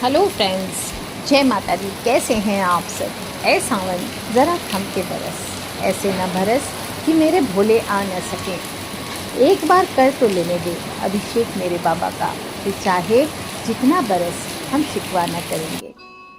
Hello friends, जय माता दी। कैसे हैं आप सब? ऐ सावन ज़रा थम के बरस, ऐसे न बरस कि मेरे भोले आ न सकें। एक बार कर तो लेने दे अभिषेक मेरे बाबा का, फिर चाहे जितना बरस हम शिकवा न करेंगे।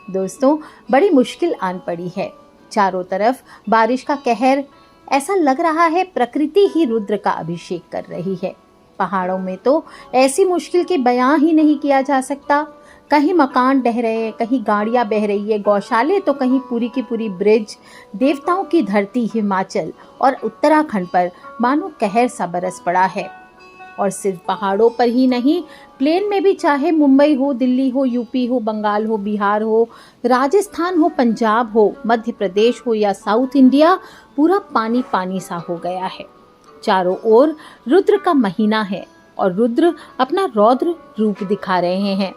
दोस्तों, बड़ी मुश्किल आन पड़ी है। चारों तरफ बारिश का कहर, ऐसा लग रहा है प्रकृति ही रुद्र का अभिषेक कर रही है। पहाड़ों में तो ऐसी मुश्किल के बयां ही नहीं किया जा सकता। कहीं मकान ढह रहे हैं, कहीं गाड़ियां बह रही है, गौशाले तो कहीं पूरी की पूरी ब्रिज। देवताओं की धरती हिमाचल और उत्तराखंड पर मानो कहर सा बरस पड़ा है। और सिर्फ पहाड़ों पर ही नहीं, प्लेन में भी, चाहे मुंबई हो, दिल्ली हो, यूपी हो, बंगाल हो, बिहार हो, राजस्थान हो, पंजाब हो, मध्य प्रदेश हो या साउथ इंडिया, पूरा पानी पानी सा हो गया है। चारों ओर रुद्र का महीना है और रुद्र अपना रौद्र रूप दिखा रहे हैं।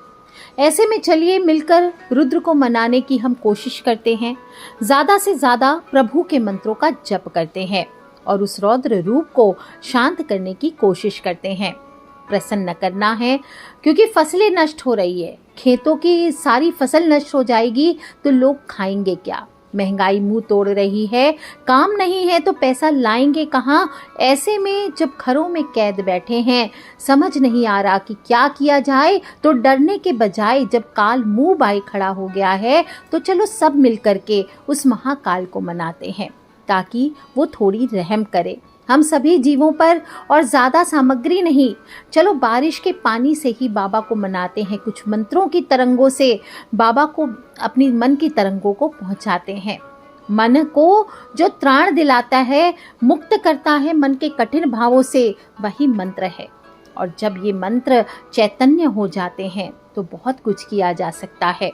ऐसे में चलिए मिलकर रुद्र को मनाने की हम कोशिश करते हैं। ज़्यादा से ज़्यादा प्रभु के मंत्रों का जप करते हैं और उस रौद्र रूप को शांत करने की कोशिश करते हैं। प्रसन्न करना है, क्योंकि फसलें नष्ट हो रही है। खेतों की सारी फसल नष्ट हो जाएगी तो लोग खाएंगे क्या? महंगाई मुंह तोड़ रही है, काम नहीं है तो पैसा लाएंगे कहाँ? ऐसे में जब घरों में कैद बैठे हैं, समझ नहीं आ रहा कि क्या किया जाए, तो डरने के बजाय जब काल मुंह बाई खड़ा हो गया है, तो चलो सब मिल करके उस महाकाल को मनाते हैं, ताकि वो थोड़ी रहम करे हम सभी जीवों पर। और ज़्यादा सामग्री नहीं, चलो बारिश के पानी से ही बाबा को मनाते हैं। कुछ मंत्रों की तरंगों से बाबा को, अपनी मन की तरंगों को पहुंचाते हैं। मन को जो त्राण दिलाता है, मुक्त करता है मन के कठिन भावों से, वही मंत्र है। और जब ये मंत्र चैतन्य हो जाते हैं तो बहुत कुछ किया जा सकता है।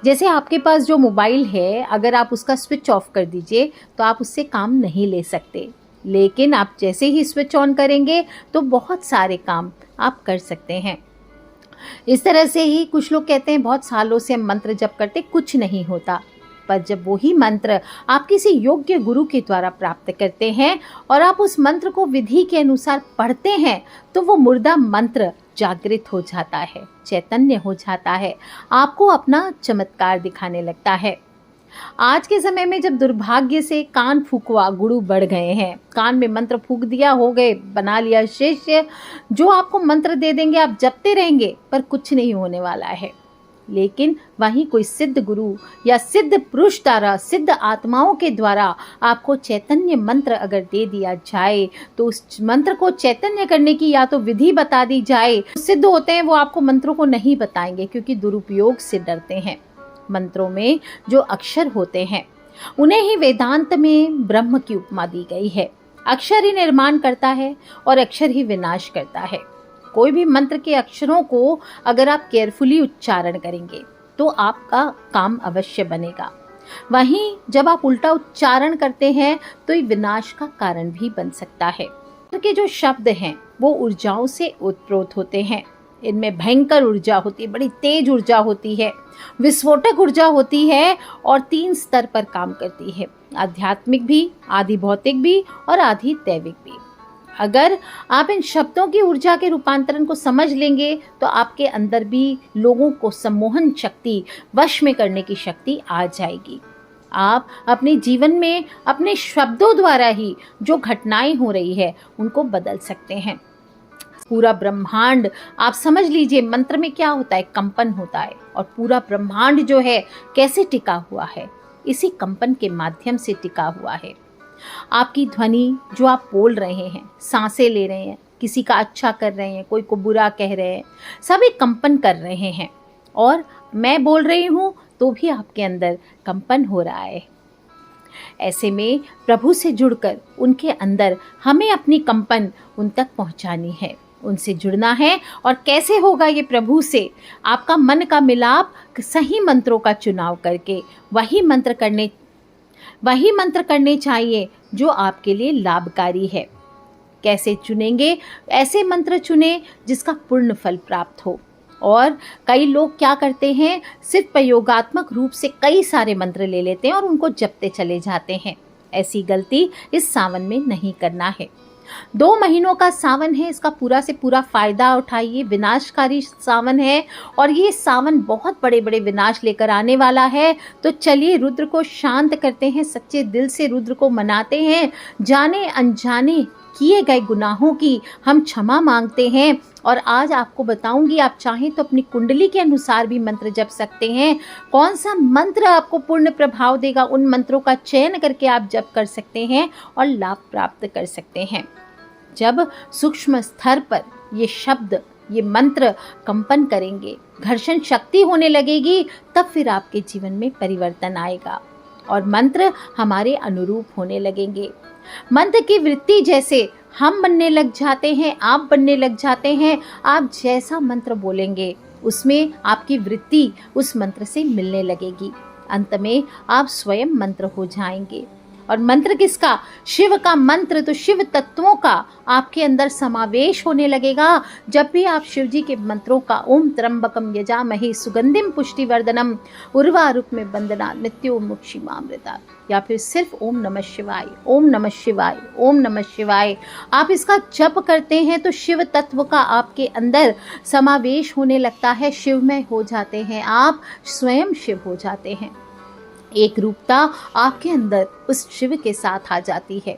जैसे आपके पास जो मोबाइल है, अगर आप उसका स्विच ऑफ कर दीजिए तो आप उससे काम नहीं ले सकते, लेकिन आप जैसे ही स्विच ऑन करेंगे तो बहुत सारे काम आप कर सकते हैं। इस तरह से ही कुछ लोग कहते हैं बहुत सालों से हम मंत्र जप करते, कुछ नहीं होता। पर जब वही मंत्र आप किसी योग्य गुरु के द्वारा प्राप्त करते हैं और आप उस मंत्र को विधि के अनुसार पढ़ते हैं, तो वो मुर्दा मंत्र जागृत हो जाता है, चैतन्य हो जाता है, आपको अपना चमत्कार दिखाने लगता है। आज के समय में जब दुर्भाग्य से कान फूकवा गुरु बढ़ गए हैं, कान में मंत्र फूक दिया, हो गए, बना लिया शिष्य, जो आपको मंत्र दे देंगे, आप जपते रहेंगे पर कुछ नहीं होने वाला है। लेकिन वहीं कोई सिद्ध गुरु या सिद्ध पुरुष द्वारा, सिद्ध आत्माओं के द्वारा आपको चैतन्य मंत्र अगर दे दिया जाए, तो उस मंत्र को चैतन्य करने की या तो विधि बता दी जाए। सिद्ध होते हैं वो आपको मंत्रों को नहीं बताएंगे, क्योंकि दुरुपयोग से डरते हैं। मंत्रों में जो अक्षर होते हैं उन्हें ही वेदांत में ब्रह्म की उपमा दी गई है। अक्षर ही निर्माण करता है और अक्षर ही विनाश करता है। कोई भी मंत्र के अक्षरों को अगर आप केयरफुली उच्चारण करेंगे तो आपका काम अवश्य बनेगा। वहीं जब आप उल्टा उच्चारण करते हैं तो ये विनाश का कारण भी बन सकता है। मंत्र के जो शब्द हैं वो ऊर्जाओं से उत्प्रोत होते हैं। इनमें भयंकर ऊर्जा होती है, बड़ी तेज ऊर्जा होती है, विस्फोटक ऊर्जा होती है और 3 स्तर पर काम करती है, आध्यात्मिक भी, आधि भौतिक भी और आधि दैविक भी। अगर आप इन शब्दों की ऊर्जा के रूपांतरण को समझ लेंगे तो आपके अंदर भी लोगों को सम्मोहन शक्ति, वश में करने की शक्ति आ जाएगी। आप अपने जीवन में अपने शब्दों द्वारा ही जो घटनाएं हो रही है उनको बदल सकते हैं। पूरा ब्रह्मांड, आप समझ लीजिए मंत्र में क्या होता है, कंपन होता है, और पूरा ब्रह्मांड जो है कैसे टिका हुआ है, इसी कंपन के माध्यम से टिका हुआ है। आपकी ध्वनि जो आप बोल रहे हैं, सांसें ले रहे हैं, किसी का अच्छा कर रहे हैं, कोई को बुरा कह रहे हैं, सभी कंपन कर रहे हैं। और मैं बोल रही हूँ तो भी आपके अंदर कंपन हो रहा है। ऐसे में प्रभु से जुड़कर उनके अंदर हमें अपनी कंपन उन तक पहुँचानी है, उनसे जुड़ना है। और कैसे होगा ये प्रभु से? आपका मन का मिलाप सही मंत्रों का चुनाव करके वही मंत्र करने चाहिए जो आपके लिए लाभकारी है। कैसे चुनेंगे? ऐसे मंत्र चुने जिसका पूर्ण फल प्राप्त हो। और कई लोग क्या करते हैं, सिर्फ प्रयोगात्मक रूप से कई सारे मंत्र ले लेते हैं और उनको जपते चले जाते हैं। ऐसी गलती इस सावन में नहीं करना है। 2 महीनों का सावन है, इसका पूरा से पूरा फायदा उठाइए। विनाशकारी सावन है और ये सावन बहुत बड़े बड़े विनाश लेकर आने वाला है। तो चलिए रुद्र को शांत करते हैं, सच्चे दिल से रुद्र को मनाते हैं। जाने अनजाने किए गए गुनाहों की हम क्षमा मांगते हैं। और आज आपको बताऊंगी, आप चाहें तो अपनी कुंडली के अनुसार भी मंत्र जप सकते हैं। कौन सा मंत्र आपको पूर्ण प्रभाव देगा, उन मंत्रों का चयन करके आप जप कर सकते हैं और लाभ प्राप्त कर सकते हैं। जब सूक्ष्म स्तर पर ये शब्द, ये मंत्र कंपन करेंगे, घर्षण शक्ति होने लगेगी, तब फिर आपके जीवन में परिवर्तन आएगा और मंत्र हमारे अनुरूप होने लगेंगे। मंत्र की वृत्ति जैसे हम बनने लग जाते हैं, आप बनने लग जाते हैं। आप जैसा मंत्र बोलेंगे उसमें आपकी वृत्ति उस मंत्र से मिलने लगेगी। अंत में आप स्वयं मंत्र हो जाएंगे। और मंत्र किसका? शिव का मंत्र। तो शिव तत्वों का आपके अंदर समावेश होने लगेगा। जब भी आप शिव जी के मंत्रों का ओम त्र्यंबकम यजामहे सुगंधिम पुष्टिवर्धनम उर्वारुकमे बंदना नित्योन्मुक्षीमामृता, या फिर सिर्फ ओम नमः शिवाय, ओम नमः शिवाय, ओम नमः शिवाय आप इसका जप करते हैं तो शिव तत्व का आपके अंदर समावेश होने लगता है। शिवमय हो जाते हैं, आप स्वयं शिव हो जाते हैं। एक रूपता आपके अंदर उस शिव के साथ आ जाती है।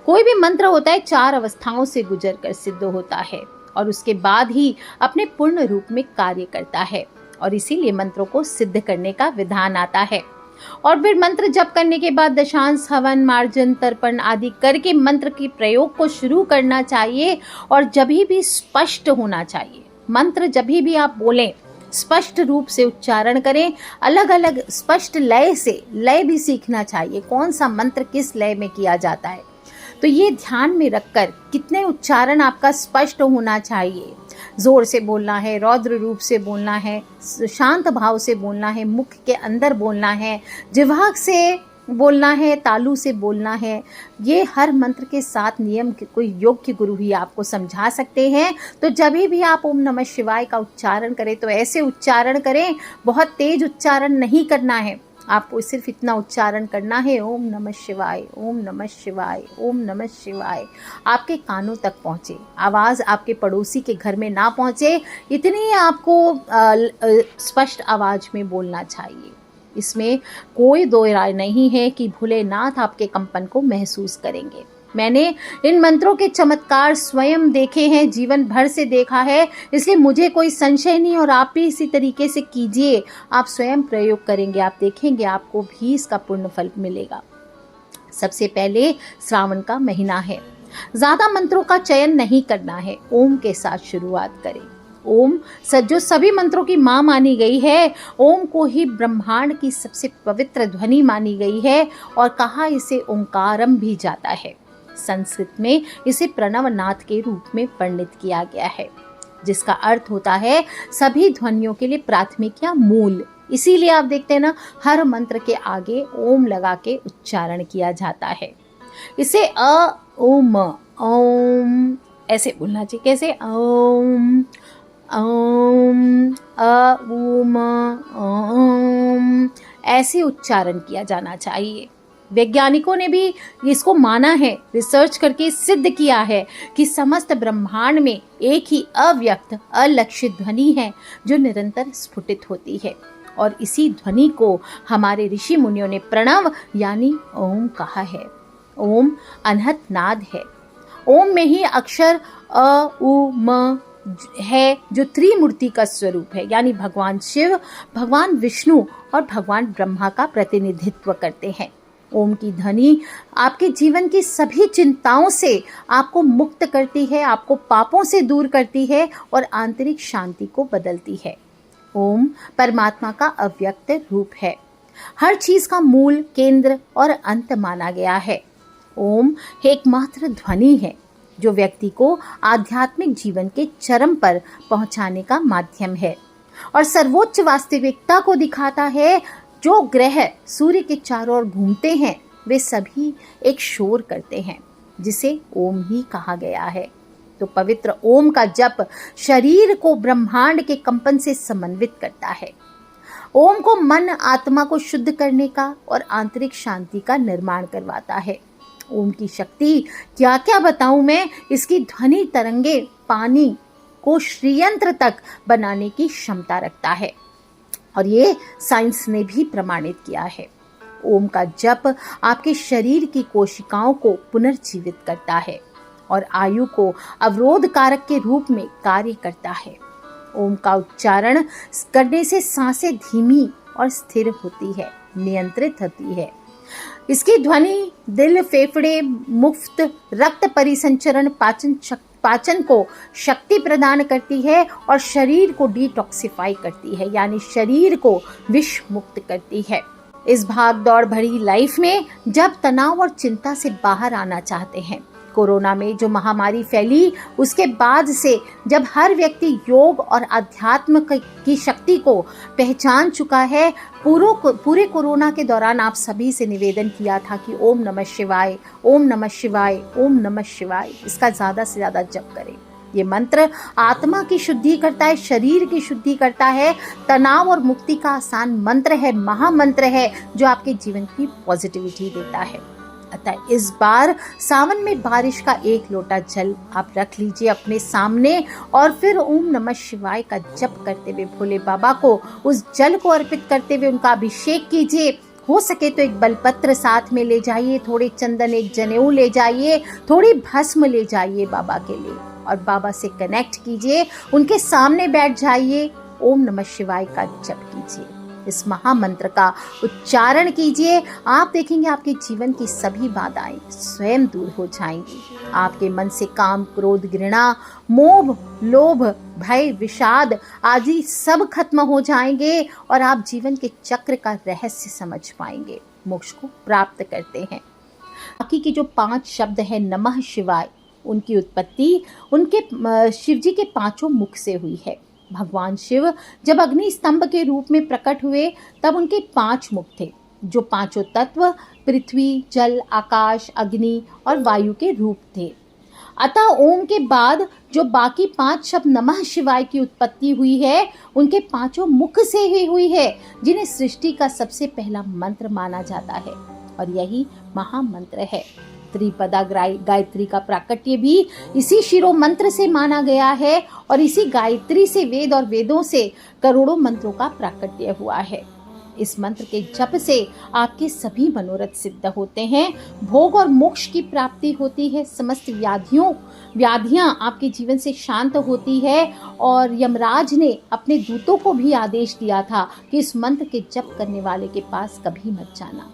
कोई भी मंत्र होता है 4 अवस्थाओं से गुजर कर सिद्ध होता है और उसके बाद ही अपने पूर्ण रूप में कार्य करता है, और इसीलिए मंत्रों को सिद्ध करने का विधान आता है। और फिर मंत्र जप करने के बाद दशांश, हवन, मार्जन, तर्पण आदि करके मंत्र के प्रयोग को शुरू करना चाहिए। और जब भी स्पष्ट होना चाहिए मंत्र, जब भी आप बोलें स्पष्ट रूप से उच्चारण करें। अलग अलग स्पष्ट लय से, लय भी सीखना चाहिए, कौन सा मंत्र किस लय में किया जाता है। तो ये ध्यान में रखकर कितने उच्चारण आपका स्पष्ट होना चाहिए। जोर से बोलना है, रौद्र रूप से बोलना है, शांत भाव से बोलना है, मुख के अंदर बोलना है, जिह्वा से बोलना है, तालु से बोलना है। ये हर मंत्र के साथ नियम कोई योग्य गुरु ही आपको समझा सकते हैं। तो जब भी आप ओम नमः शिवाय का उच्चारण करें तो ऐसे उच्चारण करें, बहुत तेज उच्चारण नहीं करना है। आपको सिर्फ इतना उच्चारण करना है, ओम नमः शिवाय, ओम नमः शिवाय, ओम नमः शिवाय आपके कानों तक पहुँचे, आवाज़ आपके पड़ोसी के घर में ना पहुँचे, इतनी आपको स्पष्ट आवाज़ में बोलना चाहिए। इसमें कोई दो राय नहीं है कि भोलेनाथ आपके कंपन को महसूस करेंगे। मैंने इन मंत्रों के चमत्कार स्वयं देखे हैं, जीवन भर से देखा है, इसलिए मुझे कोई संशय नहीं। और आप भी इसी तरीके से कीजिए, आप स्वयं प्रयोग करेंगे, आप देखेंगे आपको भी इसका पूर्ण फल मिलेगा। सबसे पहले श्रावण का महीना है, ज़्यादा मंत्रों का चयन नहीं करना है, ओम के साथ शुरुआत करें। ओम जो सभी मंत्रों की माँ मानी गई है, ओम को ही ब्रह्मांड की सबसे पवित्र ध्वनि मानी गई है और कहा इसे ओंकारम भी जाता है। संस्कृत में इसे प्रणवनाथ के रूप में वर्णित किया गया है, जिसका अर्थ होता है सभी ध्वनियों के लिए प्राथमिक या मूल। इसीलिए आप देखते हैं ना, हर मंत्र के आगे ओम लगा के उच्चारण किया जाता है। इसे ओम ओम ऐसे बोलना चाहिए। कैसे? ओम ओम ओम ओम ऐसे उच्चारण किया जाना चाहिए। वैज्ञानिकों ने भी इसको माना है, रिसर्च करके सिद्ध किया है कि समस्त ब्रह्मांड में एक ही अव्यक्त अलक्षित ध्वनि है जो निरंतर स्फुटित होती है, और इसी ध्वनि को हमारे ऋषि मुनियों ने प्रणव यानी ओम कहा है। ओम अनहत नाद है। ओम में ही अक्षर अ उ म है जो त्रिमूर्ति का स्वरूप है, यानी भगवान शिव, भगवान विष्णु और भगवान ब्रह्मा का प्रतिनिधित्व करते हैं। ओम की ध्वनि आपके जीवन की सभी चिंताओं से आपको मुक्त करती है, आपको पापों से दूर करती है और आंतरिक शांति को बदलती है। ओम परमात्मा का अव्यक्त रूप है, हर चीज का मूल, केंद्र और अंत माना गया है। ओम एकमात्र ध्वनि है जो व्यक्ति को आध्यात्मिक जीवन के चरम पर पहुंचाने का माध्यम है और सर्वोच्च वास्तविकता को दिखाता है। जो ग्रह सूर्य के चारों ओर घूमते हैं वे सभी एक शोर करते हैं जिसे ओम ही कहा गया है। तो पवित्र ओम का जप शरीर को ब्रह्मांड के कंपन से समन्वित करता है। ओम को मन आत्मा को शुद्ध करने का और आंतरिक शांति का निर्माण करवाता है। ओम की शक्ति क्या क्या बताऊं मैं। इसकी ध्वनि तरंगे पानी को श्रीयंत्र तक बनाने की क्षमता रखता है और ये साइंस ने भी प्रमाणित किया है। ओम का जप आपके शरीर की कोशिकाओं को पुनर्जीवित करता है और आयु को अवरोध कारक के रूप में कार्य करता है। ओम का उच्चारण करने से सांसें धीमी और स्थिर होती है, नियंत्रित होती है। इसकी ध्वनि दिल, फेफड़े, मुफ्त, रक्त परिसंचरण, पाचन को शक्ति प्रदान करती है और शरीर को डिटॉक्सिफाई करती है, यानी शरीर को विष मुक्त करती है। इस भाग दौड़ भरी लाइफ में जब तनाव और चिंता से बाहर आना चाहते हैं, कोरोना में जो महामारी फैली उसके बाद से जब हर व्यक्ति योग और अध्यात्म की शक्ति को पहचान चुका है, पूरे कोरोना के दौरान आप सभी से निवेदन किया था कि ओम नमः शिवाय, ओम नमः शिवाय, ओम नमः शिवाय, इसका ज़्यादा से ज़्यादा जप करें। ये मंत्र आत्मा की शुद्धि करता है, शरीर की शुद्धि करता है, तनाव और मुक्ति का आसान मंत्र है, महामंत्र है जो आपके जीवन की पॉजिटिविटी देता है। अतः इस बार सावन में बारिश का 1 लोटा जल आप रख लीजिए अपने सामने और फिर ओम नमः शिवाय का जप करते हुए भोले बाबा को उस जल को अर्पित करते हुए उनका अभिषेक कीजिए। हो सके तो एक बेलपत्र साथ में ले जाइए, थोड़े चंदन, एक जनेऊ ले जाइए, थोड़ी भस्म ले जाइए बाबा के लिए और बाबा से कनेक्ट कीजिए, उनके सामने बैठ जाइए, ओम नमः शिवाय का जप कीजिए, इस महामंत्र का उच्चारण कीजिए। आप देखेंगे आपके जीवन की सभी बाधाएं स्वयं दूर हो जाएंगी। आपके मन से काम, क्रोध, घृणा, मोह, लोभ, भय, विषाद आदि सब खत्म हो जाएंगे और आप जीवन के चक्र का रहस्य समझ पाएंगे, मोक्ष को प्राप्त करते हैं। बाकी के जो 5 शब्द हैं नमः शिवाय, उनकी उत्पत्ति उनके शिवजी के 5 मुख से हुई है। भगवान शिव जब अग्नि स्तंभ के रूप में प्रकट हुए तब उनके 5 मुख थे, जो 5 तत्व पृथ्वी, जल, आकाश, अग्नि और वायु के रूप थे। अतः ओम के बाद जो बाकी 5 शब्द नमः शिवाय की उत्पत्ति हुई है, उनके 5 मुख से ही हुई है, जिन्हें सृष्टि का सबसे पहला मंत्र माना जाता है और यही महामंत्र है। त्रिपदा गायत्री का प्राकट्य भी इसी शिरो मंत्र से माना गया है और इसी गायत्री से वेद और वेदों से करोड़ों मंत्रों का प्राकट्य हुआ है। इस मंत्र के जप से आपके सभी मनोरथ सिद्ध होते हैं, भोग और मोक्ष की प्राप्ति होती है, समस्त व्याधियां आपके जीवन से शांत होती है और यमराज ने अपने दूतों को भी आदेश दिया था कि इस मंत्र के जप करने वाले के पास कभी मत जाना,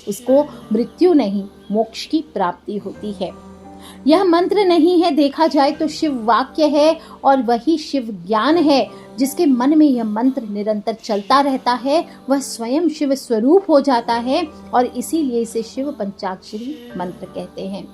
उसको मृत्यु नहीं मोक्ष की प्राप्ति होती है। यह मंत्र नहीं है, देखा जाए तो शिव वाक्य है और वही शिव ज्ञान है। जिसके मन में यह मंत्र निरंतर चलता रहता है वह स्वयं शिव स्वरूप हो जाता है और इसीलिए इसे शिव पंचाक्षरी मंत्र कहते हैं।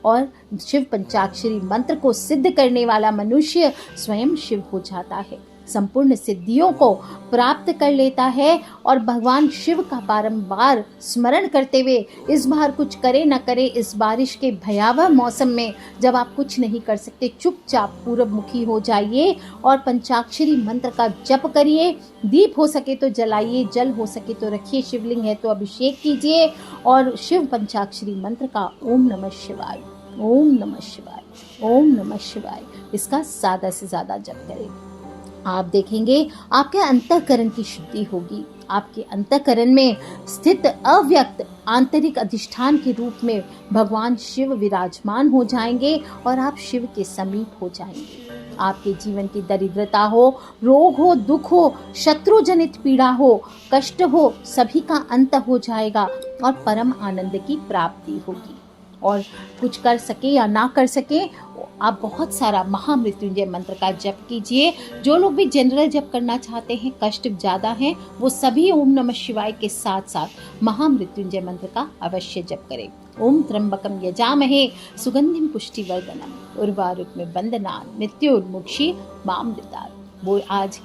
और शिव पंचाक्षरी मंत्र को सिद्ध करने वाला मनुष्य स्वयं शिव हो जाता है, संपूर्ण सिद्धियों को प्राप्त कर लेता है और भगवान शिव का बारंबार स्मरण करते हुए इस बार कुछ करे न करे, इस बारिश के भयावह मौसम में जब आप कुछ नहीं कर सकते, चुपचाप पूरब मुखी हो जाइए और पंचाक्षरी मंत्र का जप करिए। दीप हो सके तो जलाइए, जल हो सके तो रखिए, शिवलिंग है तो अभिषेक कीजिए और शिव पंचाक्षरी मंत्र का ओम नमः शिवाय, ओम नमः शिवाय, ओम नमः शिवाय, इसका ज़्यादा से ज़्यादा जप करें। आप देखेंगे आपके अंतःकरण की शुद्धि होगी, आपके अंतःकरण में स्थित अव्यक्त आंतरिक अधिष्ठान के रूप में भगवान शिव विराजमान हो जाएंगे और आप शिव के समीप हो जाएंगे। आपके जीवन की दरिद्रता हो, रोग हो, दुख हो, शत्रु जनित पीड़ा हो, कष्ट हो, सभी का अंत हो जाएगा और परम आनंद की प्राप्ति होगी। और कुछ कर सके या ना कर सके, आप बहुत सारा महामृत्युंजय मंत्र का जप कीजिए। जो लोग भी जनरल जप करना चाहते हैं, कष्ट ज़्यादा हैं, वो सभी ओम नमः शिवाय के साथ साथ महामृत्युंजय मंत्र का अवश्य जप करें। ओम त्र्यंबकम यजामहे सुगंधिम पुष्टिवर्धनम उर्वारुकमिव बन्धनान् मृत्युर्मुक्षी मामृतात्। वो आज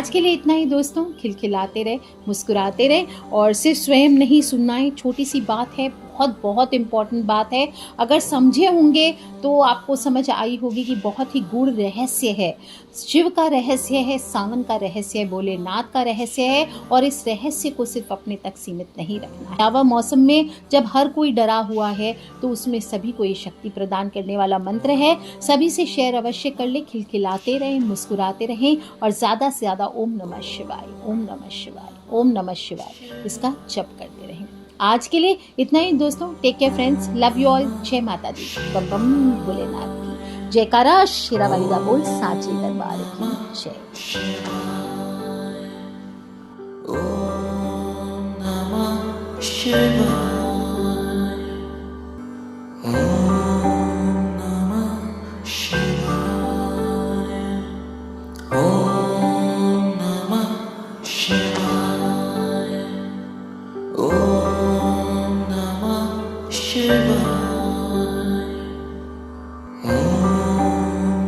के लिए इतना ही दोस्तों। खिलखिलाते रहे, मुस्कुराते रहे और सिर्फ स्वयं नहीं सुनना है, छोटी सी बात है, बहुत बहुत इम्पॉर्टेंट बात है। अगर समझे होंगे तो आपको समझ आई होगी कि बहुत ही गूढ़ रहस्य है। शिव का रहस्य है, सावन का रहस्य है, भोलेनाथ का रहस्य है, और इस रहस्य को सिर्फ अपने तक सीमित नहीं रखना है। आवा मौसम में जब हर कोई डरा हुआ है तो उसमें सभी को ये शक्ति प्रदान करने वाला मंत्र है। सभी से शेयर अवश्य कर ले, खिलखिलाते रहें, मुस्कुराते रहें और ज़्यादा से ज़्यादा ओम नमः शिवाय, ओम नमः शिवाय, ओम नमः शिवाय इसका जप करते रहें। आज के लिए इतना ही दोस्तों। Take care friends, love you all. जय माता दी, बम बम भोलेनाथ की जयकारा, शेरावाली का बोल, सांची दरबार की जय। ओम नमः शिवाय।